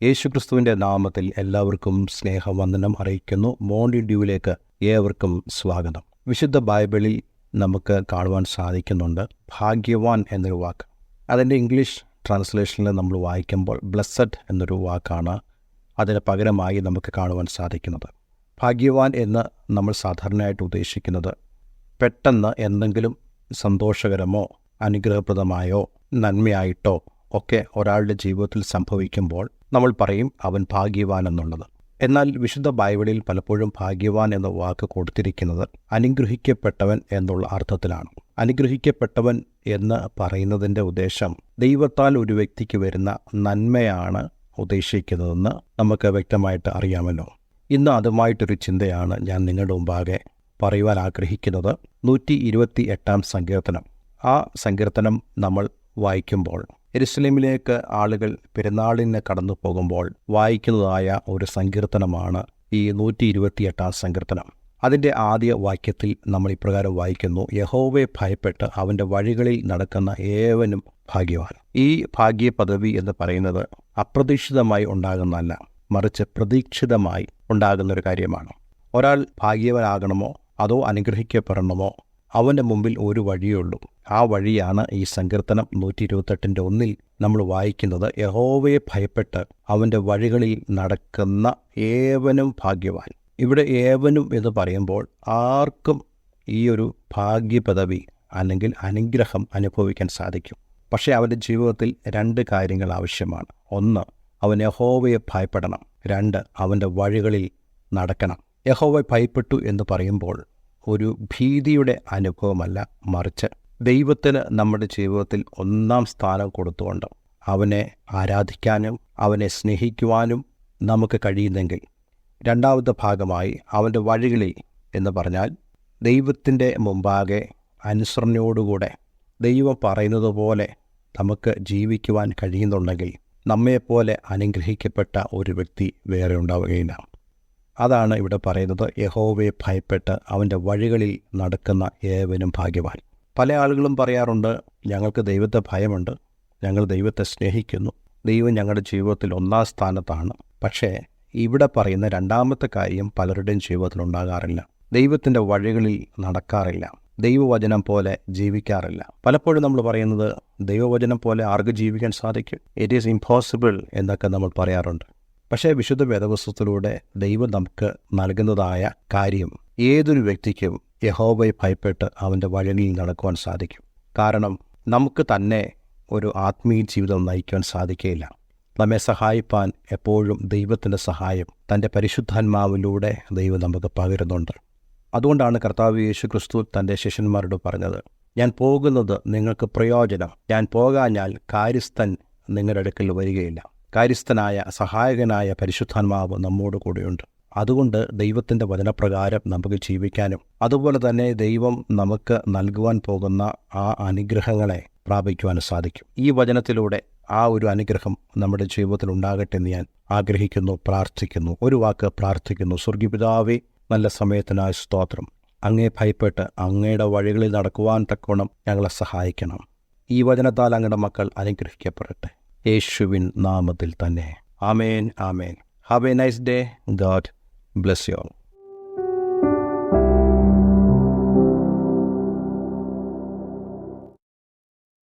യേശുക്രിസ്തുവിൻ്റെ നാമത്തിൽ എല്ലാവർക്കും സ്നേഹവന്ദനം അറിയിക്കുന്നു. മോർണിംഗ് ഡ്യൂവിലേക്ക് ഏവർക്കും സ്വാഗതം. വിശുദ്ധ ബൈബിളിൽ നമുക്ക് കാണുവാൻ സാധിക്കുന്നുണ്ട് ഭാഗ്യവാൻ എന്നൊരു വാക്ക്. അതിൻ്റെ ഇംഗ്ലീഷ് ട്രാൻസ്ലേഷനിൽ നമ്മൾ വായിക്കുമ്പോൾ ബ്ലെസ്സഡ് എന്നൊരു വാക്കാണ് അതിന് പകരമായി നമുക്ക് കാണുവാൻ സാധിക്കുന്നത്. ഭാഗ്യവാൻ എന്ന് നമ്മൾ സാധാരണയായിട്ട് ഉദ്ദേശിക്കുന്നത് പെട്ടെന്ന് എന്തെങ്കിലും സന്തോഷകരമോ അനുഗ്രഹപ്രദമായോ നന്മയായിട്ടോ ഒക്കെ ഒരാളുടെ ജീവിതത്തിൽ സംഭവിക്കുമ്പോൾ നമ്മൾ പറയും അവൻ ഭാഗ്യവാൻ എന്നുള്ളത്. എന്നാൽ വിശുദ്ധ ബൈബിളിൽ പലപ്പോഴും ഭാഗ്യവാൻ എന്ന വാക്ക് കൊടുത്തിരിക്കുന്നത് അനുഗ്രഹിക്കപ്പെട്ടവൻ എന്നുള്ള അർത്ഥത്തിലാണ്. അനുഗ്രഹിക്കപ്പെട്ടവൻ എന്ന് പറയുന്നതിൻ്റെ ഉദ്ദേശം ദൈവത്താൽ ഒരു വ്യക്തിക്ക് വരുന്ന നന്മയാണ് ഉദ്ദേശിക്കുന്നതെന്ന് നമുക്ക് വ്യക്തമായിട്ട് അറിയാമല്ലോ. ഇന്ന് അതുമായിട്ടൊരു ചിന്തയാണ് ഞാൻ നിങ്ങളുടെ മുമ്പാകെ പറയുവാൻ ആഗ്രഹിക്കുന്നത്. 128-ാം സങ്കീർത്തനം. ആ സങ്കീർത്തനം നമ്മൾ വായിക്കുമ്പോൾ യെരുശലേമിലേക്ക് ആളുകൾ പെരുന്നാളിന് കടന്നു പോകുമ്പോൾ വായിക്കുന്നതായ ഒരു സങ്കീർത്തനമാണ് ഈ 128-ാം സങ്കീർത്തനം. അതിൻ്റെ ആദ്യ വാക്യത്തിൽ നമ്മൾ ഇപ്രകാരം വായിക്കുന്നു: യഹോവയെ ഭയപ്പെട്ട് അവൻ്റെ വഴികളിൽ നടക്കുന്ന ഏവനും ഭാഗ്യവാൻ. ഈ ഭാഗ്യ പദവി എന്ന് പറയുന്നത് അപ്രതീക്ഷിതമായി ഉണ്ടാകുന്നതല്ല, മറിച്ച് പ്രതീക്ഷിതമായി ഉണ്ടാകുന്നൊരു കാര്യമാണ്. ഒരാൾ ഭാഗ്യവാനാകണമോ അതോ അനുഗ്രഹിക്കപ്പെടണമോ അവൻ്റെ മുമ്പിൽ ഒരു വഴിയേ ഉള്ളൂ. ആ വഴിയാണ് ഈ സങ്കീർത്തനം 128-1 നമ്മൾ വായിക്കുന്നത്: യഹോവയെ ഭയപ്പെട്ട് അവൻ്റെ വഴികളിൽ നടക്കുന്ന ഏവനും ഭാഗ്യവാൻ. ഇവിടെ ഏവനും എന്ന് പറയുമ്പോൾ ആർക്കും ഈ ഒരു ഭാഗ്യപദവി അല്ലെങ്കിൽ അനുഗ്രഹം അനുഭവിക്കാൻ സാധിക്കും. പക്ഷേ അവൻ്റെ ജീവിതത്തിൽ 2 കാര്യങ്ങൾ ആവശ്യമാണ്. 1, അവൻ യഹോവയെ ഭയപ്പെടണം. 2, അവൻ്റെ വഴികളിൽ നടക്കണം. യഹോവയെ ഭയപ്പെട്ടു എന്ന് പറയുമ്പോൾ ഒരു ഭീതിയുടെ അനുഭവമല്ല, മറിച്ച് ദൈവത്തിന് നമ്മുടെ ജീവിതത്തിൽ 1-ാം സ്ഥാനം കൊടുത്തുകൊണ്ട് അവനെ ആരാധിക്കാനും അവനെ സ്നേഹിക്കുവാനും നമുക്ക് കഴിയുന്നെങ്കിൽ, 2ാമത്തെ ഭാഗമായി അവൻ്റെ വഴികളിൽ എന്ന് പറഞ്ഞാൽ ദൈവത്തിൻ്റെ മുമ്പാകെ അനുസരണയോടുകൂടെ ദൈവം പറയുന്നത് പോലെ നമുക്ക് ജീവിക്കുവാൻ കഴിയുന്നുണ്ടെങ്കിൽ നമ്മെപ്പോലെ അനുഗ്രഹിക്കപ്പെട്ട ഒരു വ്യക്തി വേറെ ഉണ്ടാവുകയില്ല. അതാണ് ഇവിടെ പറയുന്നത്: യഹോവയെ ഭയപ്പെട്ട് അവൻ്റെ വഴികളിൽ നടക്കുന്ന ഏവനും ഭാഗ്യവാൻ. പല ആളുകളും പറയാറുണ്ട്, ഞങ്ങൾക്ക് ദൈവത്തെ ഭയമുണ്ട്, ഞങ്ങൾ ദൈവത്തെ സ്നേഹിക്കുന്നു, ദൈവം ഞങ്ങളുടെ ജീവിതത്തിൽ 1-ാം സ്ഥാനത്താണ്. പക്ഷേ ഇവിടെ പറയുന്ന 2ാമത്തെ കാര്യം പലരുടെയും ജീവിതത്തിൽ ഉണ്ടാകാറില്ല. ദൈവത്തിൻ്റെ വഴികളിൽ നടക്കാറില്ല, ദൈവവചനം പോലെ ജീവിക്കാറില്ല. പലപ്പോഴും നമ്മൾ പറയുന്നത് ദൈവവചനം പോലെ ആർക്ക് ജീവിക്കാൻ സാധിക്കും, ഇറ്റ് ഈസ് ഇംപോസിബിൾ എന്നൊക്കെ നമ്മൾ പറയാറുണ്ട്. പക്ഷേ വിശുദ്ധ വേദപുസ്തകത്തിലൂടെ ദൈവം നമുക്ക് നൽകുന്നതായ കാര്യം ഏതൊരു വ്യക്തിക്കും യഹോവയെ ഭയപ്പെട്ട് അവൻ്റെ വഴിയിൽ നടക്കുവാൻ സാധിക്കും. കാരണം നമുക്ക് തന്നെ ഒരു ആത്മീയ ജീവിതം നയിക്കുവാൻ സാധിക്കുകയില്ല. നമ്മെ സഹായിപ്പാൻ എപ്പോഴും ദൈവത്തിൻ്റെ സഹായം തൻ്റെ പരിശുദ്ധാത്മാവിലൂടെ ദൈവം നമുക്ക് പകരുന്നുണ്ട്. അതുകൊണ്ടാണ് കർത്താവ് യേശുക്രിസ്തു തൻ്റെ ശിഷ്യന്മാരോട് പറഞ്ഞത്: ഞാൻ പോകുന്നത് നിങ്ങൾക്ക് പ്രയോജനം, ഞാൻ പോകാഞ്ഞാൽ കാര്യസ്ഥൻ നിങ്ങളുടെ അടുക്കൽ വരികയില്ല. കാര്യസ്ഥനായ സഹായകനായ പരിശുദ്ധാത്മാവ് നമ്മോട് കൂടെയുണ്ട്. അതുകൊണ്ട് ദൈവത്തിൻ്റെ വചനപ്രകാരം നമുക്ക് ജീവിക്കാനും അതുപോലെ തന്നെ ദൈവം നമുക്ക് നൽകുവാൻ പോകുന്ന ആ അനുഗ്രഹങ്ങളെ പ്രാപിക്കുവാനും സാധിക്കും. ഈ വചനത്തിലൂടെ ആ ഒരു അനുഗ്രഹം നമ്മുടെ ജീവിതത്തിൽ ഉണ്ടാകട്ടെ എന്ന് ഞാൻ ആഗ്രഹിക്കുന്നു, പ്രാർത്ഥിക്കുന്നു. ഒരു വാക്ക് പ്രാർത്ഥിക്കുന്നു: സ്വർഗ്ഗപിതാവേ, നല്ല സമയത്തിനായി സ്തോത്രം. അങ്ങയെ ഭയപ്പെട്ട് അങ്ങയുടെ വഴികളിൽ നടക്കുവാൻ തക്കവണ്ണം ഞങ്ങളെ സഹായിക്കണം. ഈ വചനത്താൽ അങ്ങയുടെ മക്കൾ അനുഗ്രഹിക്കപ്പെടട്ടെ, യേശുവിൻ നാമത്തിൽ തന്നെ. ആമേൻ, ആമേൻ. Have a nice day. God bless you all.